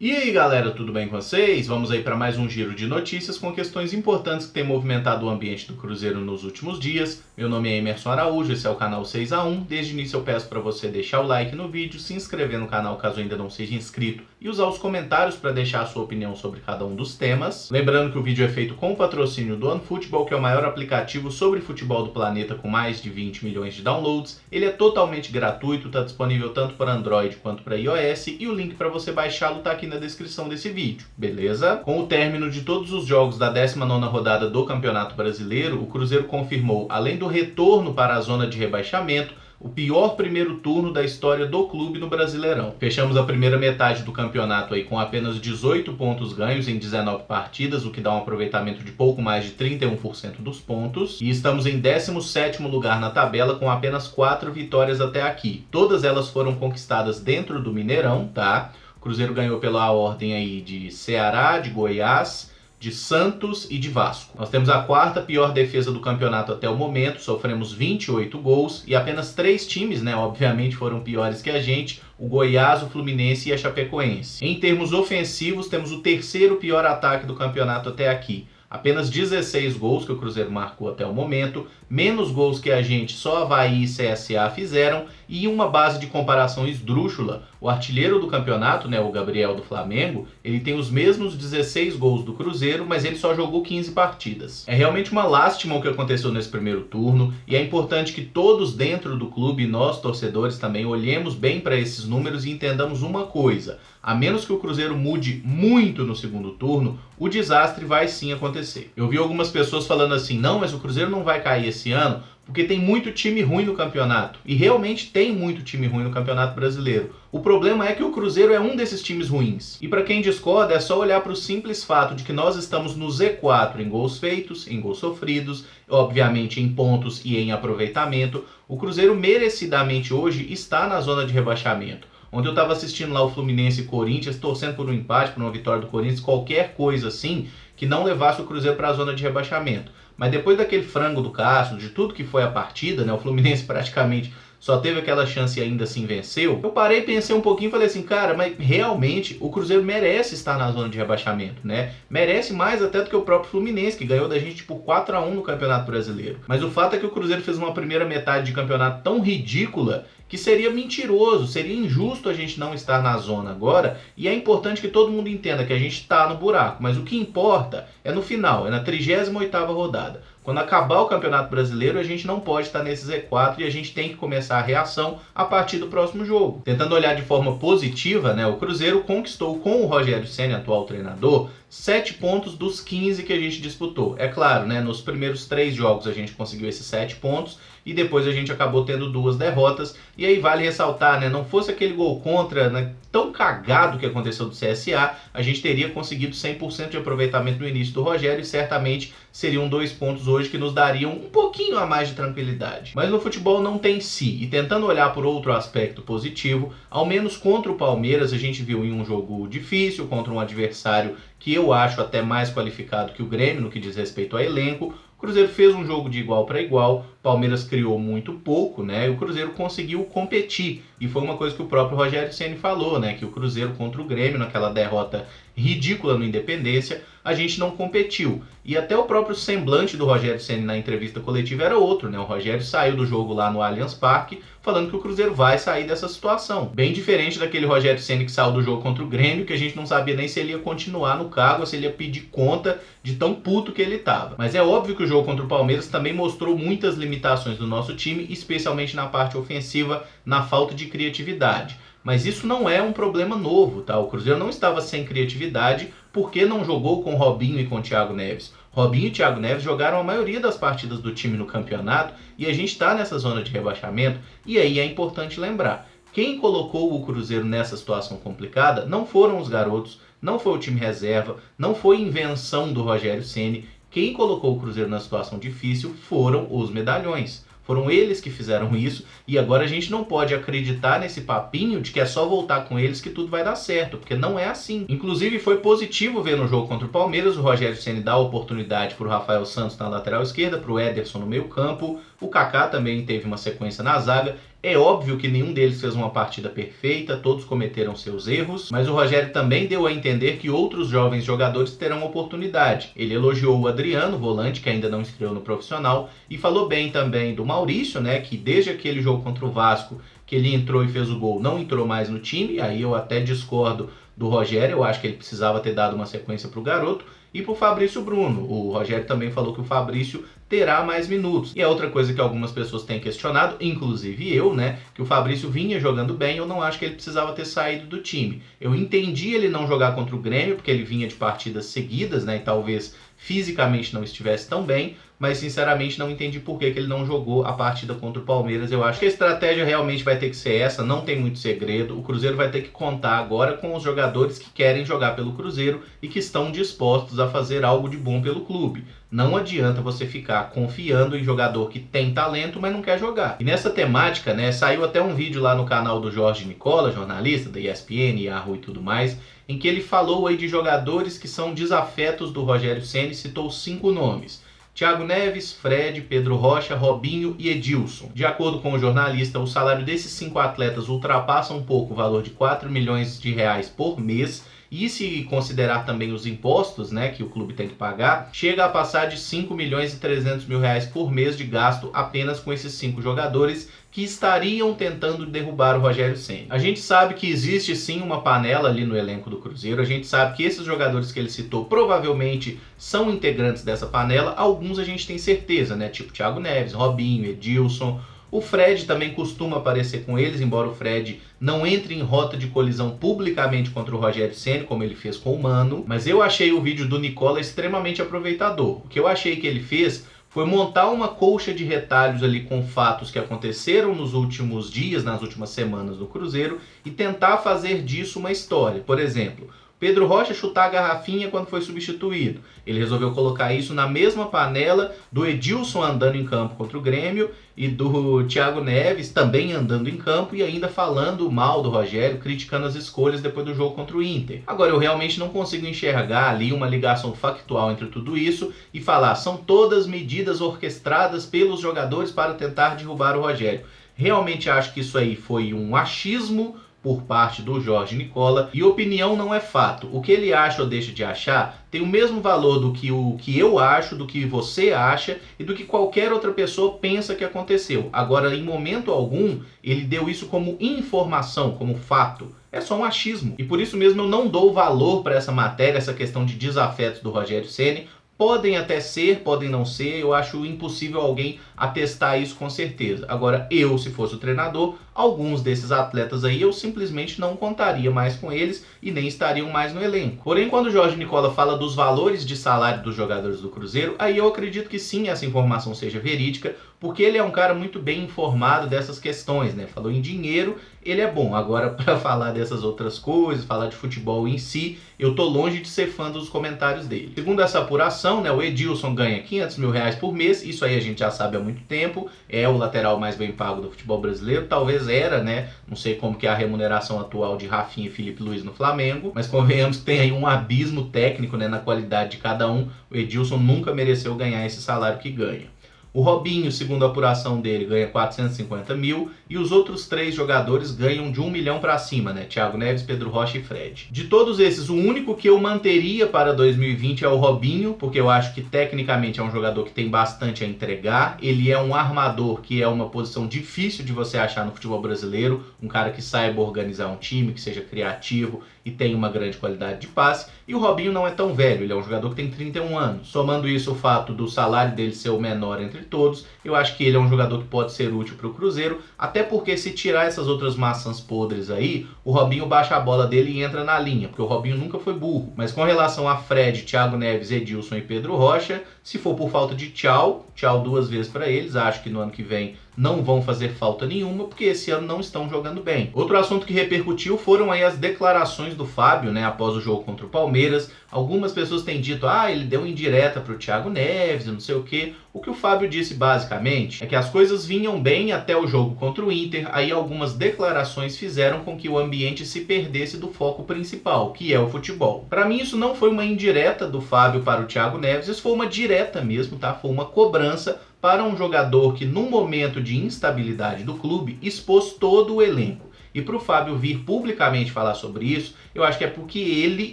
E aí galera, tudo bem com vocês? Vamos aí para mais um giro de notícias com questões importantes que têm movimentado o ambiente do Cruzeiro nos últimos dias. Meu nome é Emerson Araújo, esse é o canal 6x1. Desde o início eu peço para você deixar o like no vídeo, se inscrever no canal caso ainda não seja inscrito e usar os comentários para deixar a sua opinião sobre cada um dos temas. Lembrando que o vídeo é feito com o patrocínio do OneFootball, que é o maior aplicativo sobre futebol do planeta com mais de 20 milhões de downloads. Ele é totalmente gratuito, está disponível tanto para Android quanto para iOS e o link para você baixá-lo está aqui na descrição desse vídeo, beleza? Com o término de todos os jogos da 19ª rodada do Campeonato Brasileiro, o Cruzeiro confirmou, além do retorno para a zona de rebaixamento, o pior primeiro turno da história do clube no Brasileirão. Fechamos a primeira metade do campeonato aí com apenas 18 pontos ganhos em 19 partidas, o que dá um aproveitamento de pouco mais de 31% dos pontos. E estamos em 17º lugar na tabela com apenas 4 vitórias até aqui. Todas elas foram conquistadas dentro do Mineirão, tá? O Cruzeiro ganhou pela ordem aí de Ceará, de Goiás, de Santos e de Vasco. Nós temos a quarta pior defesa do campeonato até o momento, sofremos 28 gols e apenas 3 times, né, obviamente foram piores que a gente, o Goiás, o Fluminense e a Chapecoense. Em termos ofensivos, temos o terceiro pior ataque do campeonato até aqui. Apenas 16 gols que o Cruzeiro marcou até o momento, menos gols que a gente, só Avaí e CSA fizeram, e uma base de comparação esdrúxula. O artilheiro do campeonato, né, o Gabriel do Flamengo, ele tem os mesmos 16 gols do Cruzeiro, mas ele só jogou 15 partidas. É realmente uma lástima o que aconteceu nesse primeiro turno, e é importante que todos dentro do clube, nós torcedores também, olhemos bem para esses números e entendamos uma coisa: a menos que o Cruzeiro mude muito no segundo turno, o desastre vai sim acontecer. Eu vi algumas pessoas falando assim, não, mas o Cruzeiro não vai cair esse ano porque tem muito time ruim no campeonato. E realmente tem muito time ruim no Campeonato Brasileiro. O problema é que o Cruzeiro é um desses times ruins. E para quem discorda, é só olhar para o simples fato de que nós estamos no Z4 em gols feitos, em gols sofridos, obviamente em pontos e em aproveitamento. O Cruzeiro merecidamente hoje está na zona de rebaixamento. Onde eu estava assistindo lá o Fluminense e Corinthians, torcendo por um empate, por uma vitória do Corinthians, qualquer coisa assim, que não levasse o Cruzeiro para a zona de rebaixamento. Mas depois daquele frango do Castro, de tudo que foi a partida, né, o Fluminense praticamente só teve aquela chance e ainda assim venceu, eu parei, pensei um pouquinho e falei assim, cara, mas realmente o Cruzeiro merece estar na zona de rebaixamento, né? Merece mais até do que o próprio Fluminense, que ganhou da gente por 4-1 no Campeonato Brasileiro. Mas o fato é que o Cruzeiro fez uma primeira metade de campeonato tão ridícula que seria mentiroso, seria injusto a gente não estar na zona agora, e é importante que todo mundo entenda que a gente está no buraco, mas o que importa é no final, é na 38ª rodada. Quando acabar o Campeonato Brasileiro, a gente não pode estar nesse Z4 e a gente tem que começar a reação a partir do próximo jogo. Tentando olhar de forma positiva, né, o Cruzeiro conquistou com o Rogério Ceni, atual treinador, 7 pontos dos 15 que a gente disputou. É claro, né, nos primeiros 3 jogos a gente conseguiu esses 7 pontos e depois a gente acabou tendo 2 derrotas. E aí vale ressaltar, né, não fosse aquele gol contra, né, tão cagado que aconteceu do CSA, a gente teria conseguido 100% de aproveitamento no início do Rogério e certamente seriam 2 pontos hoje que nos dariam um pouquinho a mais de tranquilidade. Mas no futebol não tem si, e tentando olhar por outro aspecto positivo, ao menos contra o Palmeiras a gente viu em um jogo difícil, contra um adversário que eu acho até mais qualificado que o Grêmio no que diz respeito a elenco. O Cruzeiro fez um jogo de igual para igual, o Palmeiras criou muito pouco, né? E o Cruzeiro conseguiu competir. E foi uma coisa que o próprio Rogério Ceni falou, né? Que o Cruzeiro contra o Grêmio, naquela derrota ridícula no Independência, a gente não competiu. E até o próprio semblante do Rogério Ceni na entrevista coletiva era outro, né? O Rogério saiu do jogo lá no Allianz Parque falando que o Cruzeiro vai sair dessa situação. Bem diferente daquele Rogério Ceni que saiu do jogo contra o Grêmio, que a gente não sabia nem se ele ia continuar no cargo ou se ele ia pedir conta de tão puto que ele estava. Mas é óbvio que o jogo contra o Palmeiras também mostrou muitas limitações do nosso time, especialmente na parte ofensiva, na falta de criatividade. Mas isso não é um problema novo, tá? O Cruzeiro não estava sem criatividade porque não jogou com Robinho e com Thiago Neves. Robinho e Thiago Neves jogaram a maioria das partidas do time no campeonato e a gente está nessa zona de rebaixamento. E aí é importante lembrar, quem colocou o Cruzeiro nessa situação complicada não foram os garotos, não foi o time reserva, não foi invenção do Rogério Ceni. Quem colocou o Cruzeiro na situação difícil foram os medalhões. Foram eles que fizeram isso e agora a gente não pode acreditar nesse papinho de que é só voltar com eles que tudo vai dar certo, porque não é assim. Inclusive foi positivo ver no jogo contra o Palmeiras o Rogério Ceni dar a oportunidade para o Rafael Santos na lateral esquerda, para o Ederson no meio campo, o Kaká também teve uma sequência na zaga É óbvio que nenhum deles fez uma partida perfeita, todos cometeram seus erros, mas o Rogério também deu a entender que outros jovens jogadores terão oportunidade. Ele elogiou o Adriano, volante, que ainda não estreou no profissional, e falou bem também do Maurício, né, que desde aquele jogo contra o Vasco, que ele entrou e fez o gol, não entrou mais no time. Aí eu até discordo do Rogério, eu acho que ele precisava ter dado uma sequência para o garoto. E para o Fabrício Bruno, o Rogério também falou que o Fabrício terá mais minutos. E é outra coisa que algumas pessoas têm questionado, inclusive eu, né, que o Fabrício vinha jogando bem, eu não acho que ele precisava ter saído do time. Eu entendi ele não jogar contra o Grêmio, porque ele vinha de partidas seguidas, né, e talvez fisicamente não estivesse tão bem, mas sinceramente não entendi por que ele não jogou a partida contra o Palmeiras. Eu acho que a estratégia realmente vai ter que ser essa, não tem muito segredo. O Cruzeiro vai ter que contar agora com os jogadores que querem jogar pelo Cruzeiro e que estão dispostos a fazer algo de bom pelo clube. Não adianta você ficar confiando em jogador que tem talento, mas não quer jogar. E nessa temática, né, saiu até um vídeo lá no canal do Jorge Nicola, jornalista da ESPN, Yahoo e tudo mais, em que ele falou aí de jogadores que são desafetos do Rogério Ceni, citou 5 nomes: Thiago Neves, Fred, Pedro Rocha, Robinho e Edilson. De acordo com o jornalista, o salário desses 5 atletas ultrapassa um pouco o valor de 4 milhões de reais por mês. E se considerar também os impostos, né, que o clube tem que pagar, chega a passar de 5 milhões e 300 mil reais por mês de gasto apenas com esses 5 jogadores que estariam tentando derrubar o Rogério Ceni. A gente sabe que existe sim uma panela ali no elenco do Cruzeiro, a gente sabe que esses jogadores que ele citou provavelmente são integrantes dessa panela, alguns a gente tem certeza, né, tipo Thiago Neves, Robinho, Edilson. O Fred também costuma aparecer com eles, embora o Fred não entre em rota de colisão publicamente contra o Rogério Ceni, como ele fez com o Mano. Mas eu achei o vídeo do Nicola extremamente aproveitador. O que eu achei que ele fez foi montar uma colcha de retalhos ali com fatos que aconteceram nos últimos dias, nas últimas semanas do Cruzeiro, e tentar fazer disso uma história. Por exemplo, Pedro Rocha chutar a garrafinha quando foi substituído. Ele resolveu colocar isso na mesma panela do Edilson andando em campo contra o Grêmio e do Thiago Neves também andando em campo e ainda falando mal do Rogério, criticando as escolhas depois do jogo contra o Inter. Agora, eu realmente não consigo enxergar ali uma ligação factual entre tudo isso e falar, são todas medidas orquestradas pelos jogadores para tentar derrubar o Rogério. Realmente acho que isso aí foi um achismo por parte do Jorge Nicola, e opinião não é fato. O que ele acha ou deixa de achar tem o mesmo valor do que o que eu acho, do que você acha e do que qualquer outra pessoa pensa que aconteceu. Agora, em momento algum, ele deu isso como informação, como fato. É só um achismo. E por isso mesmo eu não dou valor para essa matéria, essa questão de desafetos do Rogério Ceni. Podem até ser, podem não ser, eu acho impossível alguém atestar isso com certeza. Agora, eu, se fosse o treinador, alguns desses atletas aí eu simplesmente não contaria mais com eles e nem estariam mais no elenco. Porém, quando o Jorge Nicola fala dos valores de salário dos jogadores do Cruzeiro, aí eu acredito que sim, essa informação seja verídica, porque ele é um cara muito bem informado dessas questões, né? Falou em dinheiro, ele é bom. Agora, para falar dessas outras coisas, falar de futebol em si, eu tô longe de ser fã dos comentários dele. Segundo essa apuração, né, o Edilson ganha 500 mil reais por mês, isso aí a gente já sabe há muito tempo, é o lateral mais bem pago do futebol brasileiro, talvez era, né? Não sei como que é a remuneração atual de Rafinha e Felipe Luiz no Flamengo, mas convenhamos que tem aí um abismo técnico, né, na qualidade de cada um. O Edilson nunca mereceu ganhar esse salário que ganha. O Robinho, segundo a apuração dele, ganha 450 mil e os outros 3 jogadores ganham de 1 milhão para cima, né? Thiago Neves, Pedro Rocha e Fred. De todos esses, o único que eu manteria para 2020 é o Robinho, porque eu acho que tecnicamente é um jogador que tem bastante a entregar. Ele é um armador, que é uma posição difícil de você achar no futebol brasileiro, um cara que saiba organizar um time, que seja criativo e tem uma grande qualidade de passe. E o Robinho não é tão velho, ele é um jogador que tem 31 anos. Somando isso o fato do salário dele ser o menor entre todos, eu acho que ele é um jogador que pode ser útil para o Cruzeiro, até porque se tirar essas outras maçãs podres aí, o Robinho baixa a bola dele e entra na linha, porque o Robinho nunca foi burro. Mas com relação a Fred, Thiago Neves, Edilson e Pedro Rocha, se for por falta de tchau 2 vezes para eles, acho que no ano que vem não vão fazer falta nenhuma, porque esse ano não estão jogando bem. Outro assunto que repercutiu foram aí as declarações do Fábio, né, após o jogo contra o Palmeiras. Algumas pessoas têm dito, ele deu indireta para o Thiago Neves, não sei o quê. O que o Fábio disse basicamente é que as coisas vinham bem até o jogo contra o Inter, aí algumas declarações fizeram com que o ambiente se perdesse do foco principal, que é o futebol. Para mim isso não foi uma indireta do Fábio para o Thiago Neves, isso foi uma direta mesmo, tá? Foi uma cobrança para um jogador que, num momento de instabilidade do clube, expôs todo o elenco. E para o Fábio vir publicamente falar sobre isso, eu acho que é porque ele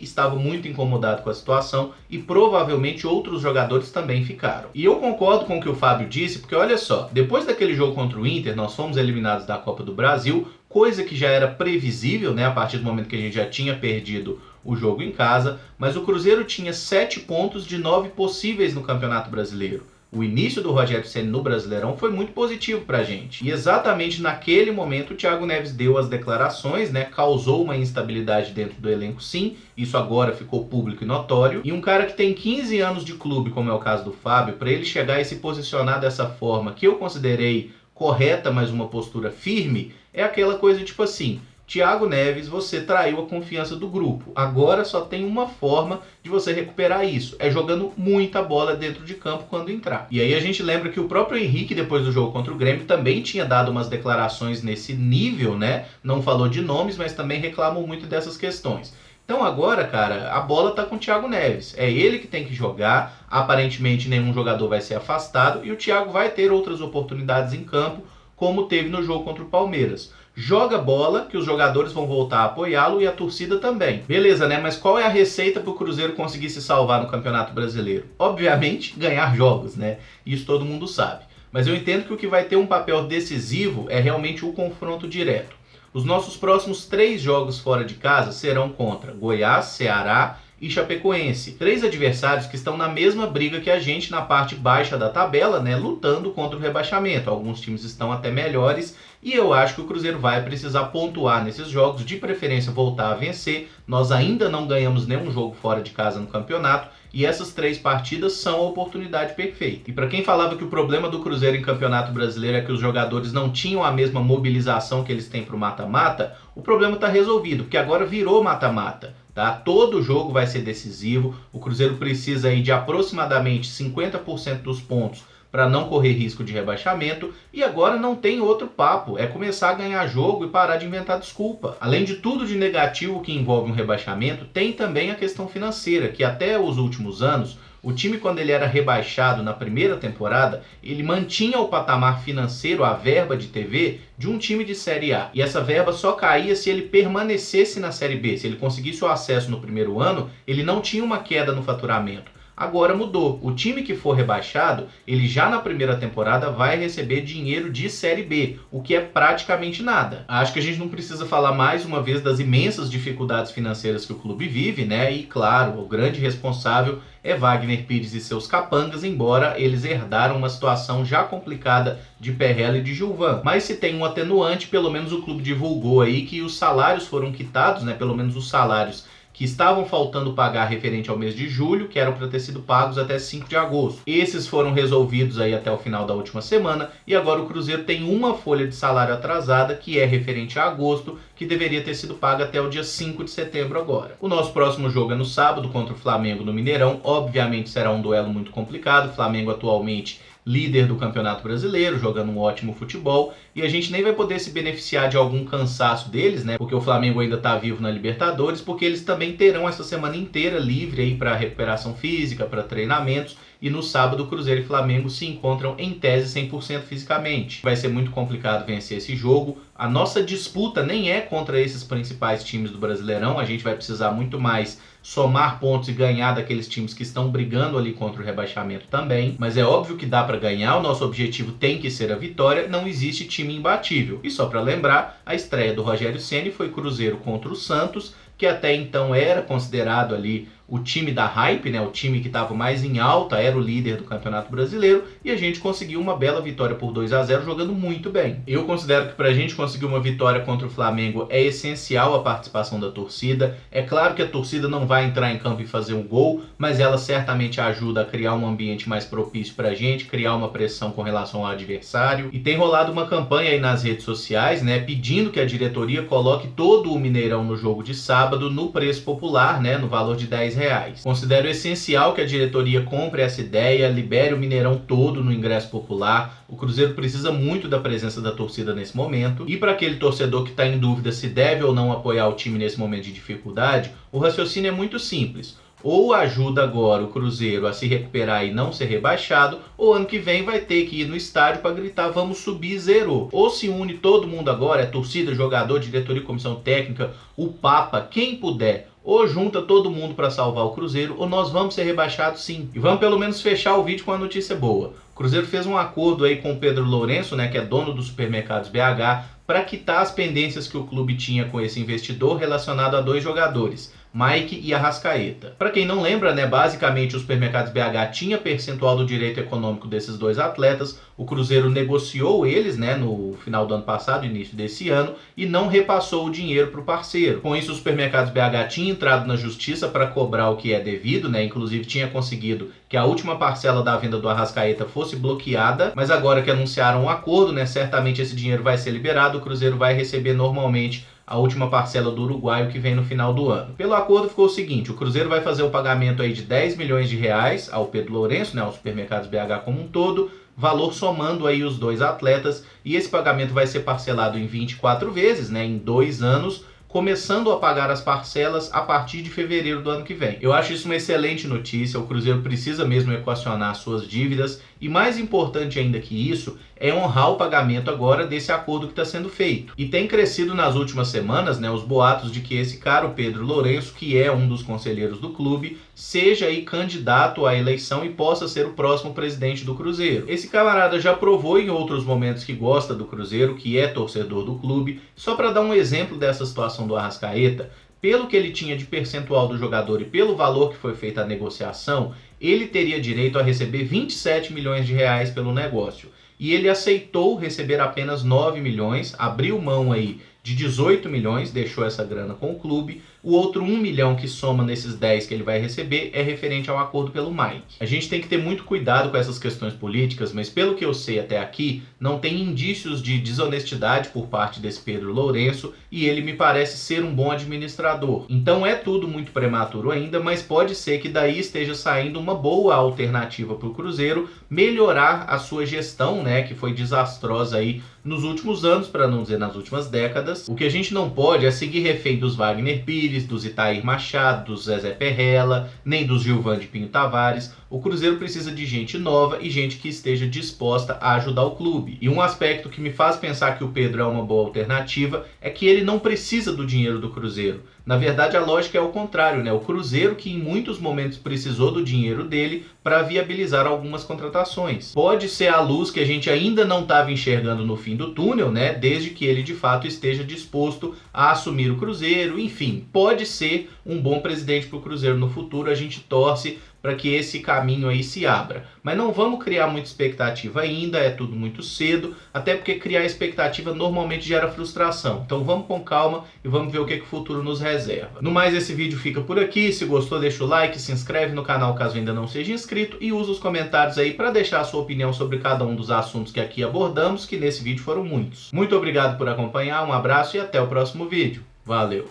estava muito incomodado com a situação e provavelmente outros jogadores também ficaram. E eu concordo com o que o Fábio disse, porque olha só, depois daquele jogo contra o Inter, nós fomos eliminados da Copa do Brasil, coisa que já era previsível, né, a partir do momento que a gente já tinha perdido o jogo em casa, mas o Cruzeiro tinha 7 pontos de 9 possíveis no Campeonato Brasileiro. O início do Rogério Ceni no Brasileirão foi muito positivo pra gente. E exatamente naquele momento o Thiago Neves deu as declarações, né? Causou uma instabilidade dentro do elenco, sim. Isso agora ficou público e notório. E um cara que tem 15 anos de clube, como é o caso do Fábio, para ele chegar e se posicionar dessa forma, que eu considerei correta, mas uma postura firme, é aquela coisa tipo assim: Thiago Neves, você traiu a confiança do grupo. Agora só tem uma forma de você recuperar isso. É jogando muita bola dentro de campo quando entrar. E aí a gente lembra que o próprio Henrique, depois do jogo contra o Grêmio, também tinha dado umas declarações nesse nível, né? Não falou de nomes, mas também reclamou muito dessas questões. Então agora, cara, a bola tá com o Thiago Neves. É ele que tem que jogar. Aparentemente nenhum jogador vai ser afastado. E o Thiago vai ter outras oportunidades em campo, como teve no jogo contra o Palmeiras. Joga bola, que os jogadores vão voltar a apoiá-lo e a torcida também. Beleza, né? Mas qual é a receita para o Cruzeiro conseguir se salvar no Campeonato Brasileiro? Obviamente, ganhar jogos, né? Isso todo mundo sabe. Mas eu entendo que o que vai ter um papel decisivo é realmente o confronto direto. Os nossos próximos 3 jogos fora de casa serão contra Goiás, Ceará e Chapecoense. 3 adversários que estão na mesma briga que a gente na parte baixa da tabela, né, lutando contra o rebaixamento. Alguns times estão até melhores e eu acho que o Cruzeiro vai precisar pontuar nesses jogos, de preferência voltar a vencer. Nós ainda não ganhamos nenhum jogo fora de casa no campeonato e essas 3 partidas são a oportunidade perfeita. E para quem falava que o problema do Cruzeiro em Campeonato Brasileiro é que os jogadores não tinham a mesma mobilização que eles têm para o mata-mata, o problema está resolvido, porque agora virou mata-mata. Tá? Todo jogo vai ser decisivo, o Cruzeiro precisa aí de aproximadamente 50% dos pontos para não correr risco de rebaixamento, e agora não tem outro papo, é começar a ganhar jogo e parar de inventar desculpa. Além de tudo de negativo que envolve um rebaixamento, tem também a questão financeira, que até os últimos anos, o time, quando ele era rebaixado na primeira temporada, ele mantinha o patamar financeiro, a verba de TV, de um time de Série A. E essa verba só caía se ele permanecesse na Série B. Se ele conseguisse o acesso no primeiro ano, ele não tinha uma queda no faturamento. Agora mudou. O time que for rebaixado, ele já na primeira temporada vai receber dinheiro de Série B, o que é praticamente nada. Acho que a gente não precisa falar mais uma vez das imensas dificuldades financeiras que o clube vive, né? E claro, o grande responsável é Wagner Pires e seus capangas, embora eles herdaram uma situação já complicada de Perrella e de Gilvan. Mas se tem um atenuante, pelo menos o clube divulgou aí que os salários foram quitados, né? Pelo menos os salários que estavam faltando pagar referente ao mês de julho, que eram para ter sido pagos até 5 de agosto. Esses foram resolvidos aí até o final da última semana, e agora o Cruzeiro tem uma folha de salário atrasada, que é referente a agosto, que deveria ter sido paga até o dia 5 de setembro agora. O nosso próximo jogo é no sábado, contra o Flamengo no Mineirão. Obviamente será um duelo muito complicado. O Flamengo atualmente líder do Campeonato Brasileiro, jogando um ótimo futebol, e a gente nem vai poder se beneficiar de algum cansaço deles, né? Porque o Flamengo ainda está vivo na Libertadores, porque eles também terão essa semana inteira livre aí para recuperação física, para treinamentos, e no sábado o Cruzeiro e Flamengo se encontram em tese 100% fisicamente. Vai ser muito complicado vencer esse jogo. A nossa disputa nem é contra esses principais times do Brasileirão, a gente vai precisar muito mais somar pontos e ganhar daqueles times que estão brigando ali contra o rebaixamento também, mas é óbvio que dá para ganhar, o nosso objetivo tem que ser a vitória, não existe time imbatível. E só para lembrar, a estreia do Rogério Ceni foi Cruzeiro contra o Santos, que até então era considerado ali o time da hype, né? O time que estava mais em alta, era o líder do Campeonato Brasileiro, e a gente conseguiu uma bela vitória por 2-0 jogando muito bem. Eu considero que para a gente conseguir uma vitória contra o Flamengo é essencial a participação da torcida. É claro que a torcida não vai entrar em campo e fazer um gol, mas ela certamente ajuda a criar um ambiente mais propício para a gente, criar uma pressão com relação ao adversário. E tem rolado uma campanha aí nas redes sociais, né, pedindo que a diretoria coloque todo o Mineirão no jogo de sábado no preço popular, né, no valor de R$10. Considero essencial que a diretoria compre essa ideia, libere o Mineirão todo no ingresso popular. O Cruzeiro precisa muito da presença da torcida nesse momento. E para aquele torcedor que está em dúvida se deve ou não apoiar o time nesse momento de dificuldade, o raciocínio é muito simples. ou ajuda agora o Cruzeiro a se recuperar e não ser rebaixado, ou ano que vem vai ter que ir no estádio para gritar vamos subir, zerou. Ou se une todo mundo agora, é torcida, jogador, diretoria, comissão técnica, o Papa, quem puder, ou junta todo mundo para salvar o Cruzeiro, ou nós vamos ser rebaixados sim. E vamos pelo menos fechar o vídeo com a notícia boa. O Cruzeiro fez um acordo aí com o Pedro Lourenço, né, que é dono dos supermercados BH, para quitar as pendências que o clube tinha com esse investidor relacionado a 2 jogadores, Mike e Arrascaeta. Para quem não lembra, né, basicamente os supermercados BH tinha percentual do direito econômico desses 2 atletas, o Cruzeiro negociou eles, né, no final do ano passado, início desse ano, e não repassou o dinheiro para o parceiro. Com isso, os supermercados BH tinham entrado na justiça para cobrar o que é devido, né, inclusive tinha conseguido que a última parcela da venda do Arrascaeta fosse bloqueada, mas agora que anunciaram um acordo, né, certamente esse dinheiro vai ser liberado, o Cruzeiro vai receber normalmente a última parcela do uruguaio que vem no final do ano. Pelo acordo ficou o seguinte, o Cruzeiro vai fazer o pagamento aí de 10 milhões de reais ao Pedro Lourenço, né, aos supermercados BH como um todo, valor somando aí os 2 atletas, e esse pagamento vai ser parcelado em 24 vezes, né, em 2 anos, começando a pagar as parcelas a partir de fevereiro do ano que vem. Eu acho isso uma excelente notícia, o Cruzeiro precisa mesmo equacionar suas dívidas, e mais importante ainda que isso, é honrar o pagamento agora desse acordo que está sendo feito. E tem crescido nas últimas semanas, né, os boatos de que esse cara, o Pedro Lourenço, que é um dos conselheiros do clube, seja aí candidato à eleição e possa ser o próximo presidente do Cruzeiro. Esse camarada já provou em outros momentos que gosta do Cruzeiro, que é torcedor do clube. Só para dar um exemplo dessa situação do Arrascaeta, pelo que ele tinha de percentual do jogador e pelo valor que foi feita a negociação, ele teria direito a receber 27 milhões de reais pelo negócio. E ele aceitou receber apenas 9 milhões, abriu mão aí de 18 milhões, deixou essa grana com o clube. O outro 1 milhão que soma nesses 10 que ele vai receber é referente ao acordo pelo Mike. A gente tem que ter muito cuidado com essas questões políticas, mas pelo que eu sei até aqui, não tem indícios de desonestidade por parte desse Pedro Lourenço e ele me parece ser um bom administrador. Então é tudo muito prematuro ainda, mas pode ser que daí esteja saindo uma boa alternativa para o Cruzeiro melhorar a sua gestão, né, que foi desastrosa aí nos últimos anos, para não dizer nas últimas décadas. O que a gente não pode é seguir refém dos Wagner Pires, dos Itair Machado, dos Zezé Perrella, nem dos Gilvan de Pinho Tavares. O Cruzeiro precisa de gente nova e gente que esteja disposta a ajudar o clube. E um aspecto que me faz pensar que o Pedro é uma boa alternativa é que ele não precisa do dinheiro do Cruzeiro. Na verdade, a lógica é o contrário, né? O Cruzeiro que em muitos momentos precisou do dinheiro dele para viabilizar algumas contratações. Pode ser a luz que a gente ainda não estava enxergando no fim do túnel, né? Desde que ele de fato esteja disposto a assumir o Cruzeiro. Enfim, pode ser um bom presidente para o Cruzeiro no futuro. A gente torce para que esse caminho aí se abra. Mas não vamos criar muita expectativa ainda, é tudo muito cedo, até porque criar expectativa normalmente gera frustração. Então vamos com calma e vamos ver o que o futuro nos reserva. No mais, esse vídeo fica por aqui. Se gostou, deixa o like, se inscreve no canal caso ainda não seja inscrito e usa os comentários aí para deixar a sua opinião sobre cada um dos assuntos que aqui abordamos, que nesse vídeo foram muitos. Muito obrigado por acompanhar, um abraço e até o próximo vídeo. Valeu!